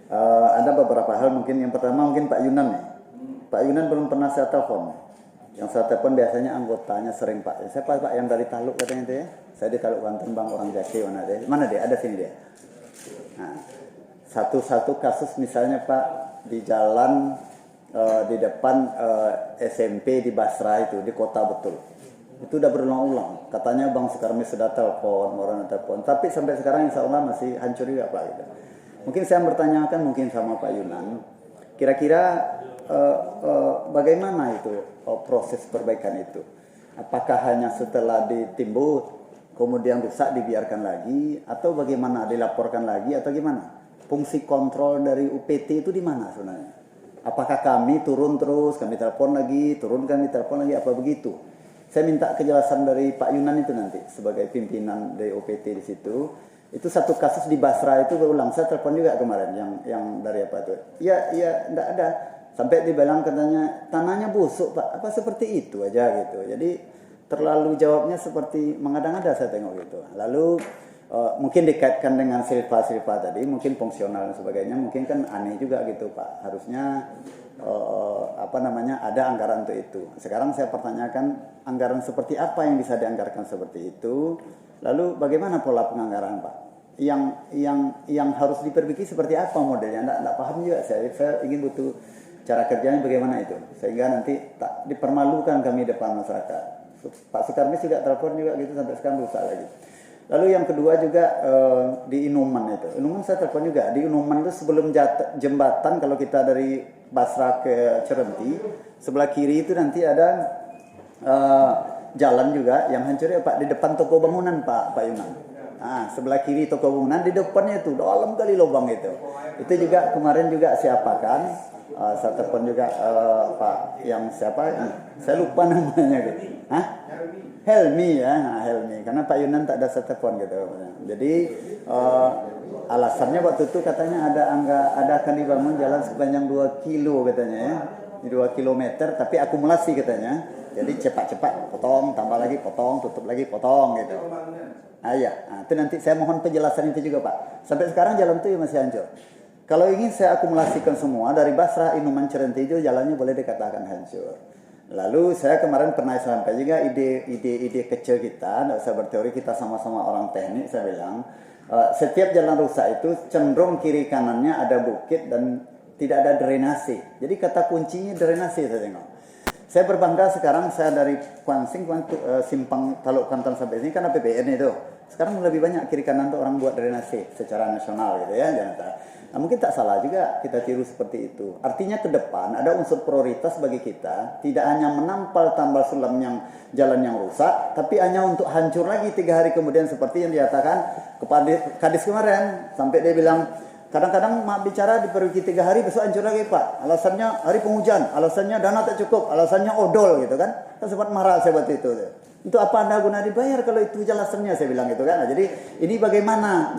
Ada beberapa hal mungkin. Yang pertama mungkin Pak Yunan nih. Pak Yunan belum pernah saya telepon. Yang saya telepon biasanya anggotanya sering Pak. Siapa Pak yang dari Taluk katanya itu ya? Saya di Taluk Banten Bang, orang Jaki mana dia? Mana dia? Ada sini dia. Nah, satu kasus misalnya Pak di jalan di depan SMP di Basra itu di kota betul. Itu udah berulang-ulang. Katanya Bang Sukarmi sudah telepon, orang telepon. Tapi sampai sekarang insya Allah masih hancur juga Pak. Gitu. Mungkin saya bertanyakan mungkin sama Pak Yunan. Kira-kira bagaimana itu proses perbaikan itu? Apakah hanya setelah ditimbun kemudian rusak dibiarkan lagi, atau bagaimana dilaporkan lagi, atau gimana? Fungsi kontrol dari UPT itu di mana sebenarnya? Apakah kami turun terus, kami telepon lagi, turun kami telepon lagi, apa begitu? Saya minta kejelasan dari Pak Yunan itu nanti sebagai pimpinan dari UPT di situ. Itu satu kasus di Basra itu berulang. Saya telepon juga kemarin yang dari apa itu? Iya, enggak ada. Sampai dibilang katanya tanahnya busuk Pak. Apa seperti itu aja gitu. Jadi terlalu jawabnya seperti mengada-ngada saya tengok gitu. Lalu mungkin dikaitkan dengan silva tadi, mungkin fungsional dan sebagainya, mungkin kan aneh juga gitu Pak. Harusnya ada anggaran untuk itu. Sekarang saya pertanyakan anggaran seperti apa yang bisa dianggarkan seperti itu. Lalu bagaimana pola penganggaran Pak? Yang harus diperbaiki seperti apa modelnya? Nggak paham juga saya ingin butuh cara kerjanya bagaimana itu. Sehingga nanti tak dipermalukan kami depan masyarakat. Pak Sukarmi juga telepon juga gitu sampai sekarang rusak lagi. Lalu yang kedua juga di Inuman itu. Inuman saya telepon juga. Di Inuman itu sebelum jembatan kalau kita dari Basra ke Cerenti, sebelah kiri itu nanti ada jalan juga yang hancur ya Pak, di depan toko bangunan Pak Yunan. Nah, sebelah kiri toko bangunan, di depannya itu dalam kali lubang itu. Itu juga kemarin juga siapakan. Saya telepon juga Pak yang siapa? Saya lupa namanya gitu. Hah? Helmi ya, Helmi. Karena Pak Yunan tak ada saya telepon gitu. Jadi alasannya waktu itu katanya ada akan dibangun jalan sepanjang 2 kilo katanya ya. 2 kilometer tapi akumulasi katanya. Jadi cepat-cepat potong, tambah lagi potong, tutup lagi potong gitu. Itu nanti saya mohon penjelasan itu juga Pak. Sampai sekarang jalan itu masih hancur. Kalau ingin saya akumulasikan semua dari Basra, Inuman, Cerenti itu jalannya boleh dikatakan hancur. Lalu saya kemarin pernah sampai juga ide kecil kita, tidak usah berteori, kita sama-sama orang teknik, saya bilang setiap jalan rusak itu cenderung kiri kanannya ada bukit dan tidak ada drenase. Jadi kata kuncinya drenase saya tengok. Saya berbangga sekarang saya dari Kuansing, Simpang Taluk Kanton sampai sini karena PPN itu. Sekarang lebih banyak kiri kanan tuh orang buat drenase secara nasional gitu ya. Nah, mungkin tak salah juga kita tiru seperti itu. Artinya ke depan ada unsur prioritas bagi kita, tidak hanya menampal tambal sulam yang jalan yang rusak, tapi hanya untuk hancur lagi 3 hari kemudian seperti yang dikatakan kepada Kadis kemarin. Sampai dia bilang, kadang-kadang mak bicara diperbaiki 3 hari, besok hancur lagi Pak. Alasannya hari penghujan, alasannya dana tak cukup, alasannya odol gitu kan. Saya sempat marah saya waktu itu. Untuk apa Anda guna dibayar kalau itu alasannya, saya bilang gitu kan. Nah, jadi ini bagaimana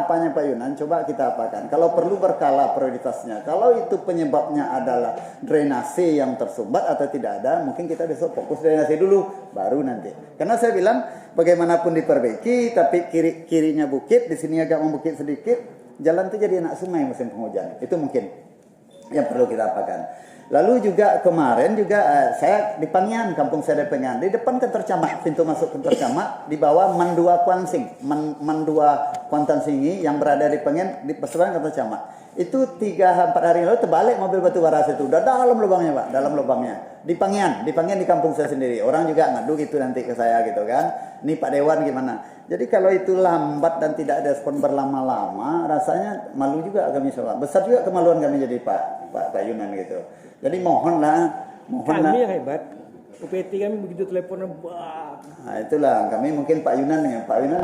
apanya Pak Yunan, coba kita apakan. Kalau perlu berkala prioritasnya. Kalau itu penyebabnya adalah drainase yang tersumbat atau tidak ada, mungkin kita besok fokus drainase dulu, baru nanti. Karena saya bilang bagaimanapun diperbaiki, tapi kirinya bukit, di sini agak membukit sedikit, jalan itu jadi anak sungai musim penghujan. Itu mungkin yang perlu kita apakan. Lalu juga kemarin juga saya di Pangian, kampung saya di Pangian, di depan kantor camat, pintu masuk kantor camat, di bawah Mandua Kuansing, Mandua Kuantan Singi yang berada di Pangian, di perseberangan kantor camat. Itu 3-4 hari lalu terbalik mobil batu bara itu, udah dalam lubangnya Pak, dalam lubangnya. Di Pangian di kampung saya sendiri. Orang juga ngadu gitu nanti ke saya gitu kan. Ini Pak Dewan gimana? Jadi kalau itu lambat dan tidak ada respon berlama-lama, rasanya malu juga kami semua. Besar juga kemaluan kami jadi Pak Yunan gitu. Jadi mohonlah. Kami yang hebat. UPT kami begitu teleponan, Nah itulah kami mungkin Pak Yunan